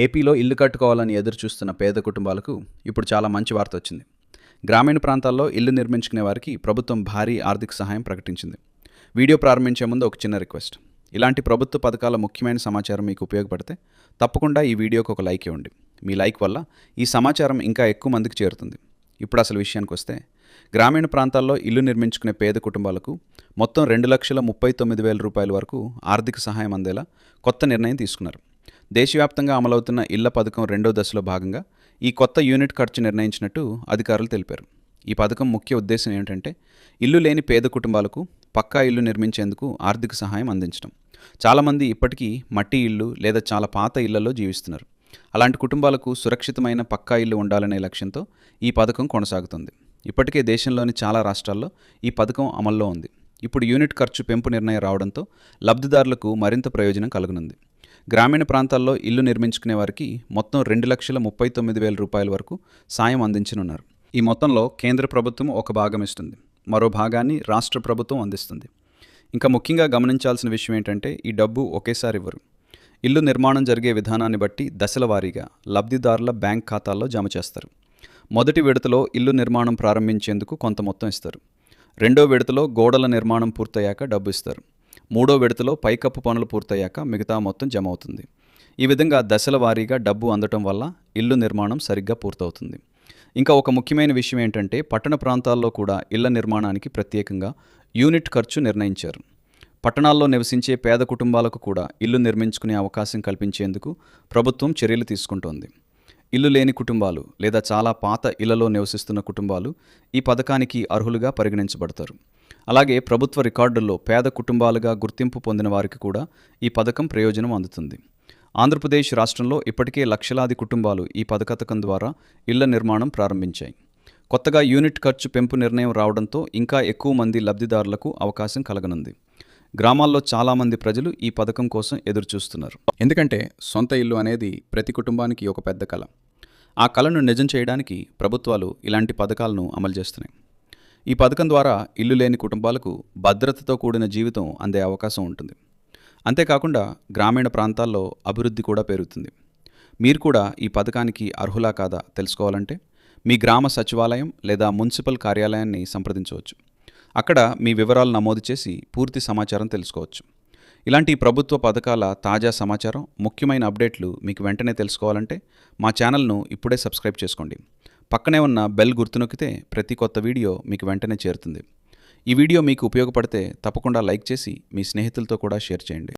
ఏపీలో ఇల్లు కట్టుకోవాలని ఎదురు చూస్తున్న పేద కుటుంబాలకు ఇప్పుడు చాలా మంచి వార్త వచ్చింది. గ్రామీణ ప్రాంతాల్లో ఇల్లు నిర్మించుకునే వారికి ప్రభుత్వం భారీ ఆర్థిక సహాయం ప్రకటించింది. వీడియో ప్రారంభించే ముందు ఒక చిన్న రిక్వెస్ట్. ఇలాంటి ప్రభుత్వ పథకాల ముఖ్యమైన సమాచారం మీకు ఉపయోగపడితే తప్పకుండా ఈ వీడియోకి ఒక లైక్ ఇవ్వండి. మీ లైక్ వల్ల ఈ సమాచారం ఇంకా ఎక్కువ మందికి చేరుతుంది. ఇప్పుడు అసలు విషయానికి వస్తే, గ్రామీణ ప్రాంతాల్లో ఇల్లు నిర్మించుకునే పేద కుటుంబాలకు మొత్తం 2,39,000 రూపాయల వరకు ఆర్థిక సహాయం అందేలా కొత్త నిర్ణయం తీసుకున్నారు. దేశవ్యాప్తంగా అమలవుతున్న ఇళ్ల పథకం రెండో దశలో భాగంగా ఈ కొత్త యూనిట్ ఖర్చు నిర్ణయించినట్టు అధికారులు తెలిపారు. ఈ పథకం ముఖ్య ఉద్దేశం ఏమిటంటే, ఇల్లు లేని పేద కుటుంబాలకు పక్కా ఇల్లు నిర్మించేందుకు ఆర్థిక సహాయం అందించడం. చాలామంది ఇప్పటికీ మట్టి ఇళ్ళు లేదా చాలా పాత ఇళ్లలో జీవిస్తున్నారు. అలాంటి కుటుంబాలకు సురక్షితమైన పక్కా ఇల్లు ఉండాలనే లక్ష్యంతో ఈ పథకం కొనసాగుతుంది. ఇప్పటికే దేశంలోని చాలా రాష్ట్రాల్లో ఈ పథకం అమల్లో ఉంది. ఇప్పుడు యూనిట్ ఖర్చు పెంపు నిర్ణయం రావడంతో లబ్ధిదారులకు మరింత ప్రయోజనం కలుగనుంది. గ్రామీణ ప్రాంతాల్లో ఇల్లు నిర్మించుకునే వారికి మొత్తం 2,39,000 రూపాయల వరకు సాయం అందించనున్నారు. ఈ మొత్తంలో కేంద్ర ప్రభుత్వం ఒక భాగం ఇస్తుంది, మరో భాగాన్ని రాష్ట్ర ప్రభుత్వం అందిస్తుంది. ఇంకా ముఖ్యంగా గమనించాల్సిన విషయం ఏంటంటే, ఈ డబ్బు ఒకేసారి ఇవ్వరు. ఇల్లు నిర్మాణం జరిగే విధానాన్ని బట్టి దశల వారీగా లబ్ధిదారుల బ్యాంక్ ఖాతాల్లో జమ చేస్తారు. మొదటి విడతలో ఇల్లు నిర్మాణం ప్రారంభించేందుకు కొంత మొత్తం ఇస్తారు. రెండో విడతలో గోడల నిర్మాణం పూర్తయ్యాక డబ్బు ఇస్తారు. మూడో విడతలో పైకప్పు పనులు పూర్తయ్యాక మిగతా మొత్తం జమ అవుతుంది. ఈ విధంగా దశల వారీగా డబ్బు అందటం వల్ల ఇల్లు నిర్మాణం సరిగ్గా పూర్తవుతుంది. ఇంకా ఒక ముఖ్యమైన విషయం ఏంటంటే, పట్టణ ప్రాంతాల్లో కూడా ఇళ్ల నిర్మాణానికి ప్రత్యేకంగా యూనిట్ ఖర్చు నిర్ణయించారు. పట్టణాల్లో నివసించే పేద కుటుంబాలకు కూడా ఇల్లు నిర్మించుకునే అవకాశం కల్పించేందుకు ప్రభుత్వం చర్యలు తీసుకుంటోంది. ఇల్లు లేని కుటుంబాలు లేదా చాలా పాత ఇళ్లలో నివసిస్తున్న కుటుంబాలు ఈ పథకానికి అర్హులుగా పరిగణించబడతారు. అలాగే ప్రభుత్వ రికార్డుల్లో పేద కుటుంబాలుగా గుర్తింపు పొందిన వారికి కూడా ఈ పథకం ప్రయోజనం అందుతుంది. ఆంధ్రప్రదేశ్ రాష్ట్రంలో ఇప్పటికే లక్షలాది కుటుంబాలు ఈ పథకం ద్వారా ఇళ్ల నిర్మాణం ప్రారంభించాయి. కొత్తగా యూనిట్ ఖర్చు పెంపు నిర్ణయం రావడంతో ఇంకా ఎక్కువ మంది లబ్ధిదారులకు అవకాశం కలగనుంది. గ్రామాల్లో చాలామంది ప్రజలు ఈ పథకం కోసం ఎదురుచూస్తున్నారు. ఎందుకంటే సొంత ఇల్లు అనేది ప్రతి కుటుంబానికి ఒక పెద్ద కల. ఆ కలను నిజం చేయడానికి ప్రభుత్వాలు ఇలాంటి పథకాలను అమలు చేస్తున్నాయి. ఈ పథకం ద్వారా ఇల్లు లేని కుటుంబాలకు భద్రతతో కూడిన జీవితం అందే అవకాశం ఉంటుంది. అంతేకాకుండా గ్రామీణ ప్రాంతాల్లో అభివృద్ధి కూడా పెరుగుతుంది. మీరు కూడా ఈ పథకానికి అర్హులా కాదా తెలుసుకోవాలంటే మీ గ్రామ సచివాలయం లేదా మున్సిపల్ కార్యాలయాన్ని సంప్రదించవచ్చు. అక్కడ మీ వివరాలు నమోదు చేసి పూర్తి సమాచారం తెలుసుకోవచ్చు. ఇలాంటి ప్రభుత్వ పథకాల తాజా సమాచారం, ముఖ్యమైన అప్డేట్లు మీకు వెంటనే తెలుసుకోవాలంటే మా ఛానల్ను ఇప్పుడే సబ్స్క్రైబ్ చేసుకోండి. పక్కనే ఉన్న బెల్ గుర్తు నొక్కితే ప్రతి కొత్త వీడియో మీకు వెంటనే చేరుతుంది. ఈ వీడియో మీకు ఉపయోగపడితే తప్పకుండా లైక్ చేసి మీ స్నేహితులతో కూడా షేర్ చేయండి.